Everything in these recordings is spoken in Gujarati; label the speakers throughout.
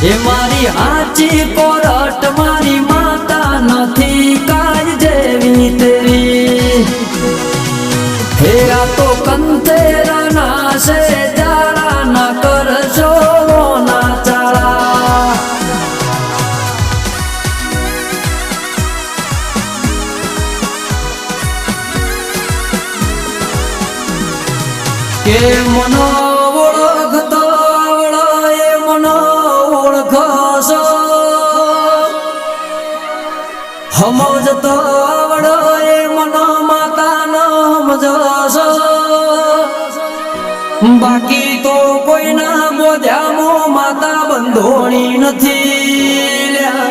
Speaker 1: એ મારી હાચી કોરટ મારી માતા નથી કાય જેવી તેરી હે આ તો કંતેરા ના છે જાળા ના કરજો ના ચાળા કે મનો ઓળખતો આવડો એ મનો ઓળખશો સમજતો આવડો એ મનો માતા ન સમજશો બાકી તો કોઈના બોધ્યામાં માતા બંધોણી નથી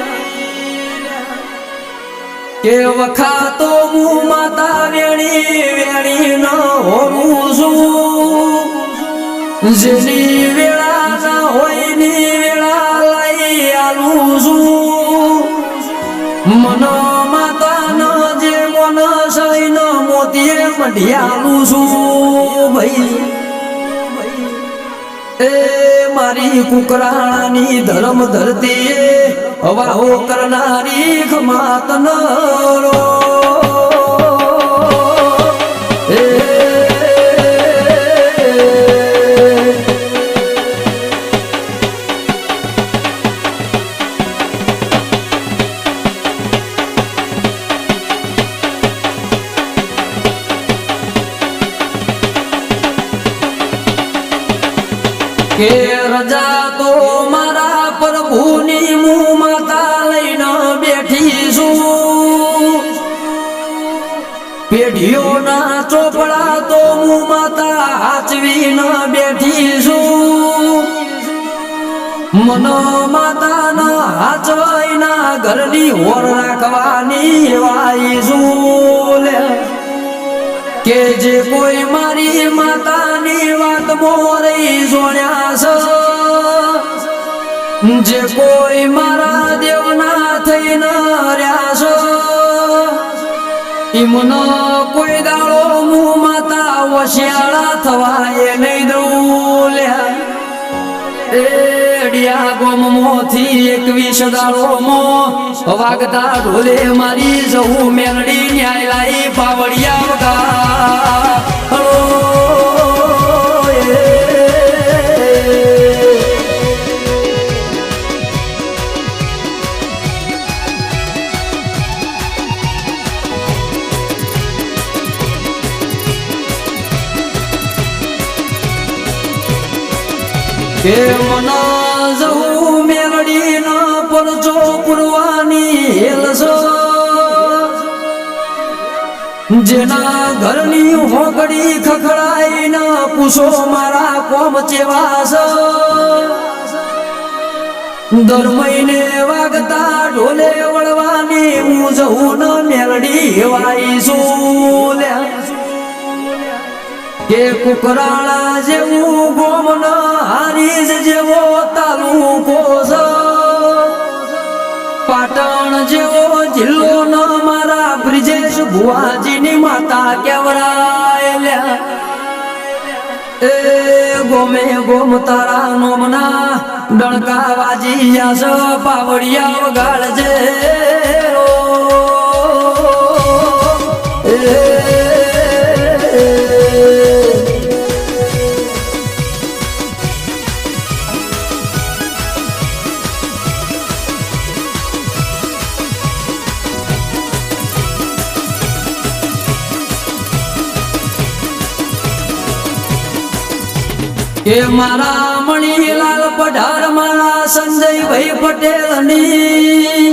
Speaker 1: કે વખા તો હું માતા વેણી વેણી ન હોવું છું જેની વેળા ના હોય ની વેળા લઈ આલું છું મનો માતા ન જે મન સઈ ન મોતીએ મઢિયાલું છું ભાઈ એ મારી કુકરાણાની ધર્મ ધરતી હવાઓ કરનારી ખમાત ન રો કે રજા તો મારા પ્રભુની મું માતા લઈને બેઠી છું પેઢીઓના ચોપડા તો મું માતા હાચવીને બેઠી છું મનો માતાના હાચવાઈના ઘરની ઓર રાખવાની વાઈ છું કે જે કોઈ મારી માતાની વાત મોરી જોડ્યા છે જે કોઈ મારા દેવના થઈને રહ્યા છો ઈમનો કોઈ દાડો મું માતા વશિયાળા થવાય નહીં દઉં એડિયા ગોમમાંથી 21 દાડોમાં વાગતા ઢોલે મારી જવું મેલડી ન્યાય લાઈ પાવડિયા વગા કે મના જવું મેલડી ના પરચો પુરવાની હેલસો જેના ઘરની હોકડી ખખડાઈ ના પૂછો મારા કોમ ચેવાસ દર મહિને વાગતા ઢોલે વળવાની હું જવું ન મેલડી હેવાઈશું કે કુકરાળા જેવું ગોમ ન હારીજ જેવો તાલુકો છે પાટણ જેવો જિલ્લો ન મારા બ્રિજેશ ભુવાજીની માતા કેવરાય એ ગોમે ગોમ તારા નોમના ડણકા વાજી યાસ પાવડિયા વગાડજે કે મારા મણીલાલ પઢાર મારા સંજયભાઈ પટેલની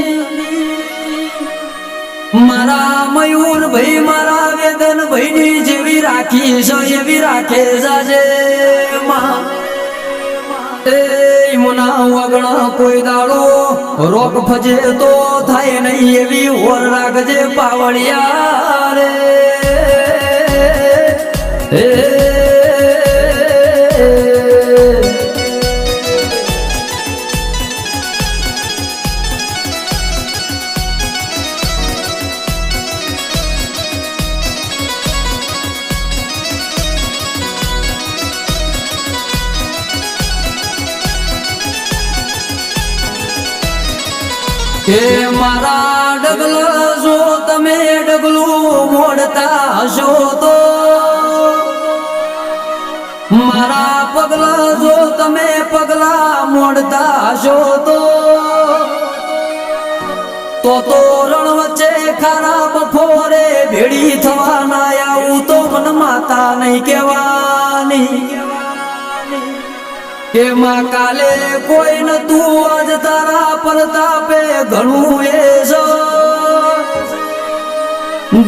Speaker 1: મારા મયુરભાઈ મારા વેદનભાઈની જેવી રાખી છે એવી રાખે જાજે એ મુના વગણ કોઈ દાડો રોક ફજે તો થાય નહીં એવી ઓર રાખજે પાવડિયા રે એ મારા ડગલા જો તમે ડગલું મોડતા હશો તો મારા પગલા જો તમે પગલા મોડતા હશો તો રણ વચ્ચે ખારા બફોરે ભેડી થવાના આવું તો મન માતા નહીં કહેવાની કે માં કાલે કોઈ નતું આજ તારા પરતાપે ઘણું એ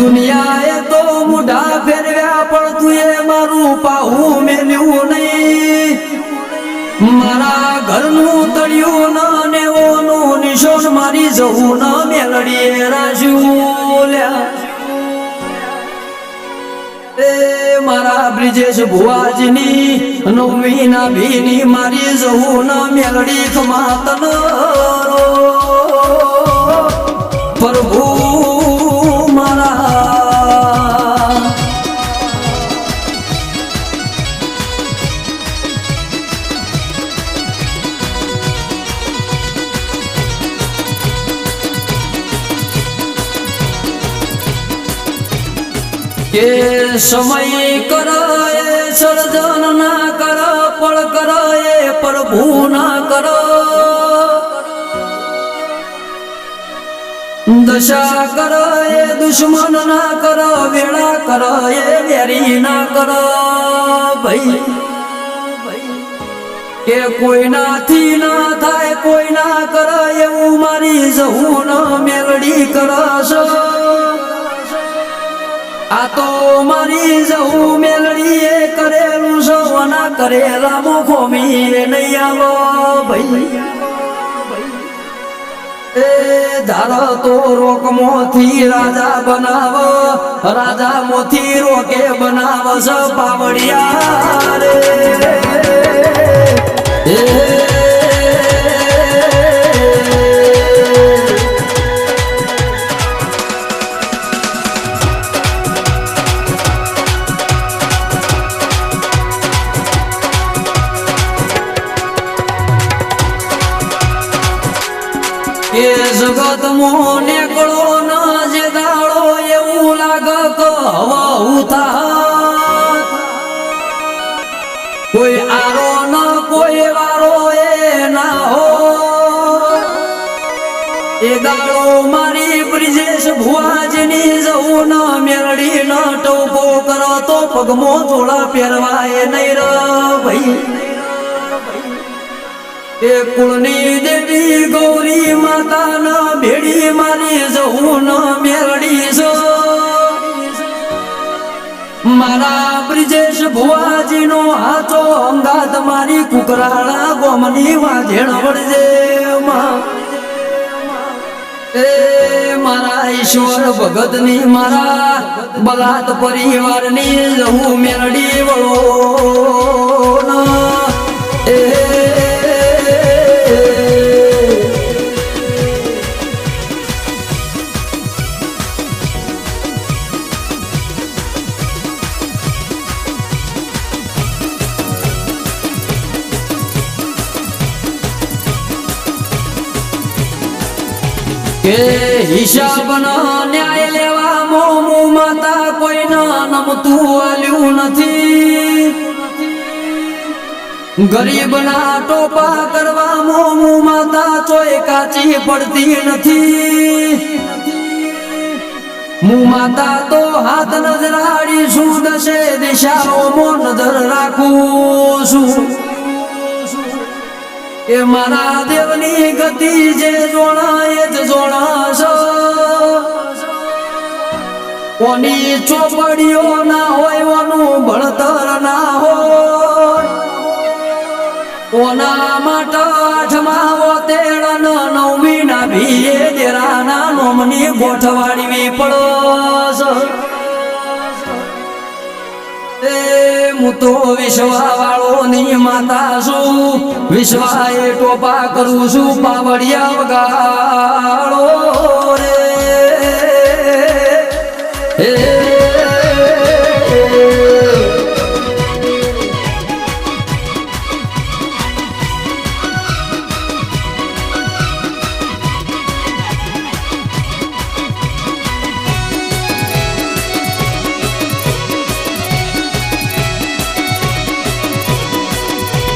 Speaker 1: દુનિયાએ તો મુઢા ફેરવ્યા પણ તું એ મારું પાહું મેલ્યું નહીં મારા ઘરનું તળિયું ના નેવોનું નિશોન મારી જવું ના મેલડીએ રાશ્યું મારા બ્રિજેશ ભુવાજીની નવમી ના ભીની મારી જવું ના મેલડી ખમાતન પ્રભુ કે સમય કરે સર્જન ના કર પળ કરે પ્રભુ ના કર દશા કરે દુશ્મન ના કર વેળા કરે વેરી ના કર ભાઈ કે કોઈનાથી ના થાય કોઈ ના કરે એવું મારી જવું ના મેલડી કરશ આ તો મારી જવું મેલડીએ કરેલું સવના કરેલા મુખોમી નહીં આવો ભાઈ એ ધારો તો રોકમોથી રાજા બનાવ રાજા મોથી રોકે બનાવ સ પાવડિયા રે એ જગત મોને કળો ના જે દાડો એવું લાગે કે હવા ઉતા કોઈ આરો ના કોઈ વારો એ ના હો એ દાડો મારી બ્રિજેશ ભુવાજીની જવું ના મેળડી ના ટોકો કરો તો પગમો થોડા પહેરવાય નહીં ર ભાઈ એ કુળની દેવી ગૌરી માતા ના ભેડી મારી જવું ના મેળડી છો મારા બ્રિજેશ ભુવાજી નો હાથો અંગાત મારી કુકરાળા ગોમની વાજેણ વળજે એ મારા ઈશ્વર ભગત ની મારા બલાત પરિવાર ની જવું મેળડી વળો કે હિસાબ ના ન્યાય લેવા મોમુ માતા કોઈ ના નમતું આલ્યું નથી ગરીબ ના ટોપા કરવા મોમુ માતા ચોય કાચી પડતી નથી હું માતા તો હાથ નજરાડી શું દશે દિશાઓમાં નજર રાખું છું એ મારા દેવની ગતિ જે જોણાય જ જોણાશો કોની ચોપડીઓ ના હોય ઓનું ભણતર ના હોય ઓના માટે આઠમા ઓતેડ નવમી ના ભીએ દેરાના નોમની ગોઠવાડવી પડોશ હું તો વિશ્વા વાળો ની માતા છું વિશ્વાએ ટોપા કરું છું પાવડિયા વગાડો રે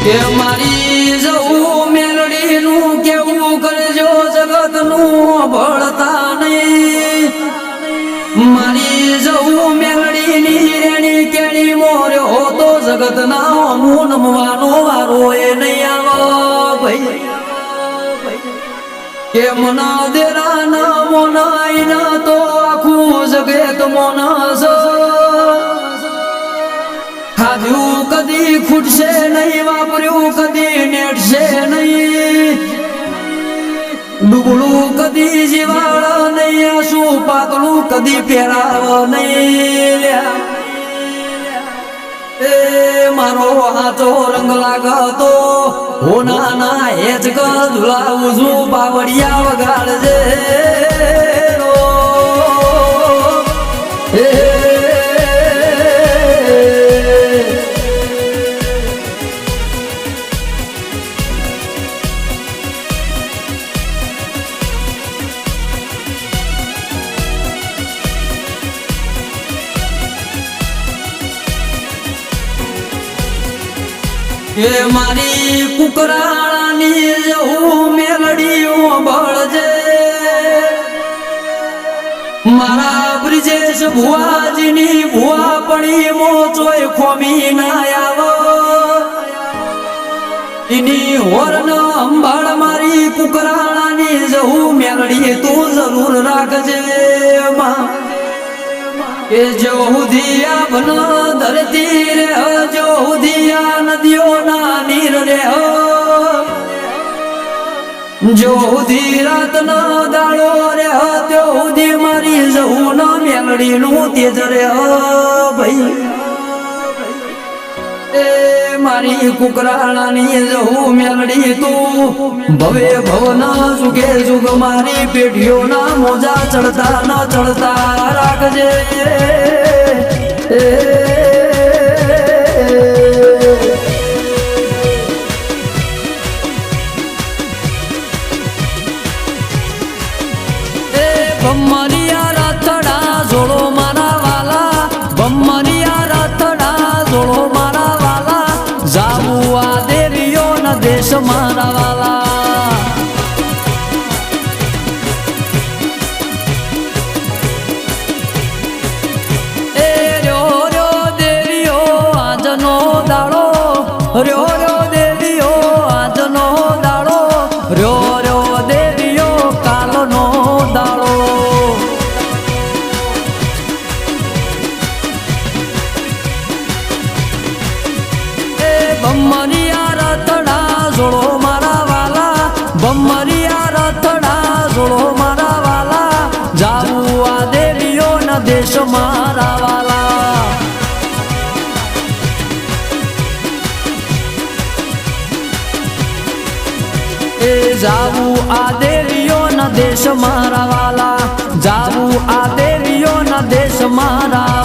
Speaker 1: કે મારી જવું મેલડીનું કેવું કરજો જગતનું ભળતા નહીં મારી જવું મેલડીની રેણી કેણી મોર્યો તો જગતના હું નમવાનો વારો એ નહીં આવો ભાઈ કે મના દેરા ના મોનાઈ ના તો આખું જગત મોના ખાધ્યું કદી ખૂટશે નહીં વાપર્યું કદી નેટશે નહીં ડુબળું કદી જીવાળ નહીં આસું પાતળું કદી પહેરાવ નહીં એ મારો હાથો રંગ લાગતો હોના ના હેજ ગધુલાવું છું બાવડિયા વગાડજે એ મારી કુકરાળાની જવું મેલડીઓ બળજે મારા બ્રિજેશ ભુવાજીની ભુવા પડી મોચોય ખોમી ના આવો એની હોરન અંબાળ મારી કુકરાળાની જવું મેલડી તું જરૂર રાખજે માં કે જો હુદિયા બન ધરતી રે જો હુદિયા નદીઓ ના નીર રે જો હુદી રાત ના દાડો રે તો હુદી મારી જવું ના મેલડી નું તેજ રે ભાઈ એ મારી કુકરાણાની જવું મેલડી તું ભવે ભવના જુગે જુગ મારી પેઢીઓના મોજા ચડતા ન ચડતા રાખજે બમ્મરિયા રથડા જોડો મારા વાલા બમ્મરિયા રથડા જોડો મારા વાલા જાવું આ દેવીઓ ના દેશ મારા વાલા એ રહ્યો રહ્યો દેવીઓ આજનો દાડો રહ્યો રહ્યો દેવીઓ આજનો દાડો રહ્યો રહ્યો દેવીઓ કાલનો દાડો બમ્મરિયા રથડા જોડો મારા વાલા બમ્મરિયા રથડા જોડો મારા વાલા જાવું આ દેવીઓ ના દેશ મારા વાલા એ જાવું આ દેવીઓ ના દેશ મારા વાલા જાવું આ દેવીઓ ના દેશ મારા